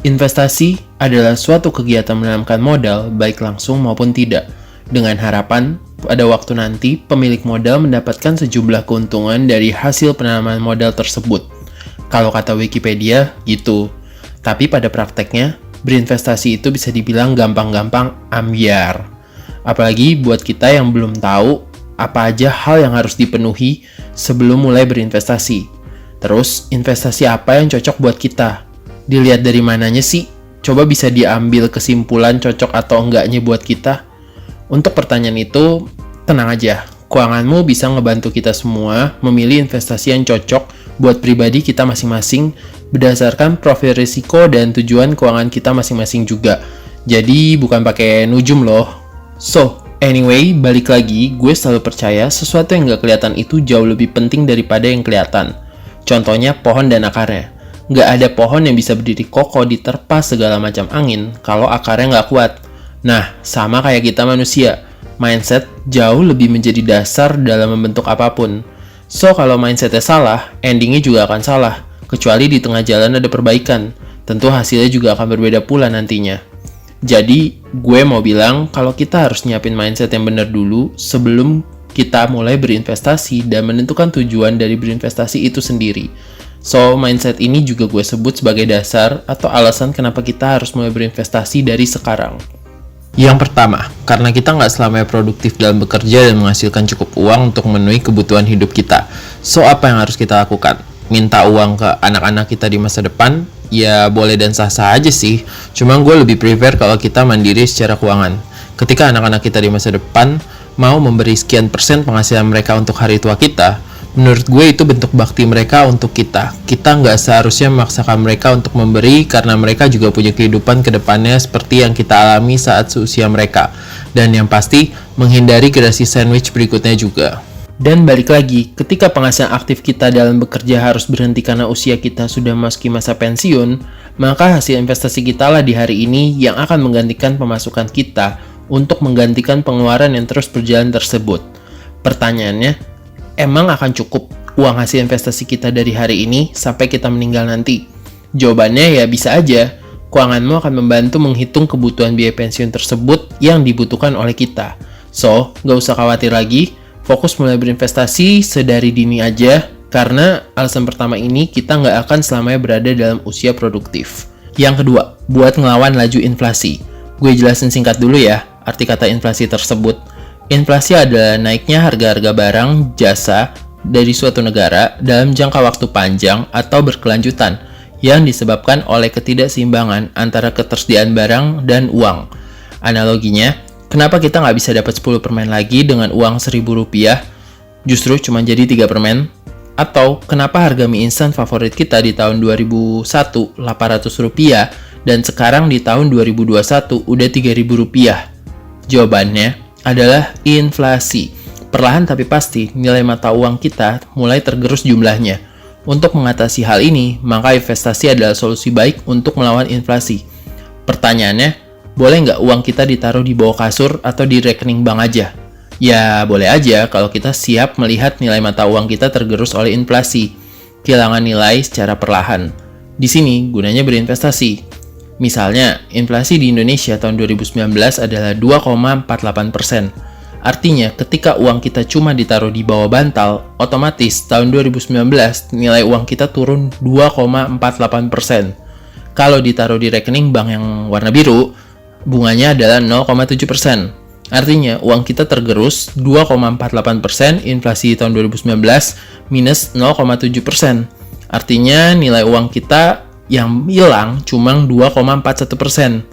Investasi adalah suatu kegiatan menanamkan modal, baik langsung maupun tidak, dengan harapan pada waktu nanti pemilik modal mendapatkan sejumlah keuntungan dari hasil penanaman modal tersebut. Kalau kata Wikipedia, gitu. Tapi pada prakteknya, berinvestasi itu bisa dibilang gampang-gampang ambyar. Apalagi buat kita yang belum tahu apa aja hal yang harus dipenuhi sebelum mulai berinvestasi. Terus, investasi apa yang cocok buat kita? Dilihat dari mananya sih? Coba bisa diambil kesimpulan cocok atau enggaknya buat kita. Untuk pertanyaan itu, tenang aja. Keuanganmu bisa ngebantu kita semua memilih investasi yang cocok buat pribadi kita masing-masing berdasarkan profil risiko dan tujuan keuangan kita masing-masing juga. Jadi bukan pakai nujum loh. So, anyway, balik lagi, gue selalu percaya sesuatu yang nggak kelihatan itu jauh lebih penting daripada yang kelihatan. Contohnya pohon dan akarnya. Nggak ada pohon yang bisa berdiri kokoh diterpa segala macam angin kalau akarnya nggak kuat. Nah, sama kayak kita manusia. Mindset jauh lebih menjadi dasar dalam membentuk apapun. So, kalau mindsetnya salah, endingnya juga akan salah. Kecuali di tengah jalan ada perbaikan. Tentu hasilnya juga akan berbeda pula nantinya. Jadi, gue mau bilang kalau kita harus nyiapin mindset yang benar dulu sebelum kita mulai berinvestasi dan menentukan tujuan dari berinvestasi itu sendiri. So, mindset ini juga gue sebut sebagai dasar atau alasan kenapa kita harus mulai berinvestasi dari sekarang. Yang pertama, karena kita nggak selamanya produktif dalam bekerja dan menghasilkan cukup uang untuk memenuhi kebutuhan hidup kita. So, apa yang harus kita lakukan? Minta uang ke anak-anak kita di masa depan? Ya, boleh dan sah-sah aja sih. Cuma gue lebih prefer kalau kita mandiri secara keuangan. Ketika anak-anak kita di masa depan mau memberi sekian persen penghasilan mereka untuk hari tua kita, menurut gue itu bentuk bakti mereka untuk kita. Kita nggak seharusnya memaksakan mereka untuk memberi karena mereka juga punya kehidupan ke depannya seperti yang kita alami saat seusia mereka. Dan yang pasti, menghindari generasi sandwich berikutnya juga. Dan balik lagi, ketika penghasilan aktif kita dalam bekerja harus berhenti karena usia kita sudah memasuki masa pensiun, maka hasil investasi kita lah di hari ini yang akan menggantikan pemasukan kita untuk menggantikan pengeluaran yang terus berjalan tersebut. Pertanyaannya, emang akan cukup uang hasil investasi kita dari hari ini sampai kita meninggal nanti? Jawabannya ya bisa aja. Keuanganmu akan membantu menghitung kebutuhan biaya pensiun tersebut yang dibutuhkan oleh kita. So, nggak usah khawatir lagi, fokus mulai berinvestasi sedari dini aja, karena alasan pertama ini kita nggak akan selamanya berada dalam usia produktif. Yang kedua, buat ngelawan laju inflasi. Gue jelasin singkat dulu ya, arti kata inflasi tersebut. Inflasi adalah naiknya harga-harga barang, jasa dari suatu negara dalam jangka waktu panjang atau berkelanjutan yang disebabkan oleh ketidakseimbangan antara ketersediaan barang dan uang. Analoginya, kenapa kita nggak bisa dapat 10 permen lagi dengan uang Rp1.000, justru cuma jadi 3 permen? Atau kenapa harga mie instan favorit kita di tahun 2001 Rp800 dan sekarang di tahun 2021 udah Rp3.000? Jawabannya adalah inflasi. Perlahan tapi pasti, nilai mata uang kita mulai tergerus jumlahnya. Untuk mengatasi hal ini, maka investasi adalah solusi baik untuk melawan inflasi. Pertanyaannya, boleh nggak uang kita ditaruh di bawah kasur atau di rekening bank aja? Ya, boleh aja kalau kita siap melihat nilai mata uang kita tergerus oleh inflasi. Kehilangan nilai secara perlahan. Di sini, gunanya berinvestasi. Misalnya, inflasi di Indonesia tahun 2019 adalah 2,48%. Artinya, ketika uang kita cuma ditaruh di bawah bantal, otomatis tahun 2019 nilai uang kita turun 2,48%. Kalau ditaruh di rekening bank yang warna biru, bunganya adalah 0,7%. Artinya, uang kita tergerus 2,48%, inflasi tahun 2019 minus 0,7%. Artinya, nilai uang kita yang hilang cuma 2,41%.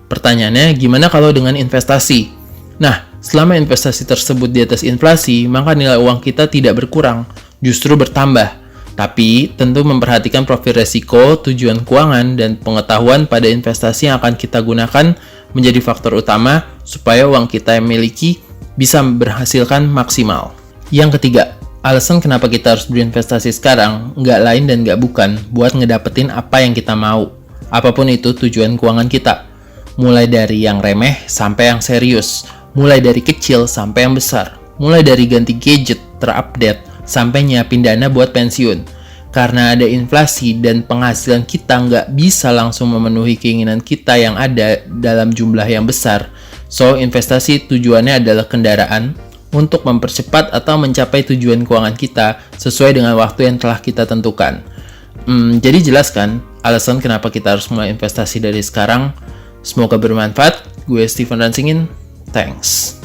Pertanyaannya, gimana kalau dengan investasi? Nah, selama investasi tersebut di atas inflasi, maka nilai uang kita tidak berkurang, justru bertambah. Tapi, tentu memperhatikan profil resiko, tujuan keuangan, dan pengetahuan pada investasi yang akan kita gunakan menjadi faktor utama supaya uang kita yang miliki bisa berhasilkan maksimal. Yang ketiga, alasan kenapa kita harus berinvestasi sekarang, nggak lain dan nggak bukan buat ngedapetin apa yang kita mau. Apapun itu tujuan keuangan kita. Mulai dari yang remeh sampai yang serius. Mulai dari kecil sampai yang besar. Mulai dari ganti gadget, terupdate, sampai nyiapin dana buat pensiun. Karena ada inflasi dan penghasilan kita nggak bisa langsung memenuhi keinginan kita yang ada dalam jumlah yang besar. So, investasi tujuannya adalah kendaraan untuk mempercepat atau mencapai tujuan keuangan kita sesuai dengan waktu yang telah kita tentukan. Jadi jelas kan alasan kenapa kita harus mulai investasi dari sekarang. Semoga bermanfaat. Gue Steven Ransingin. Thanks.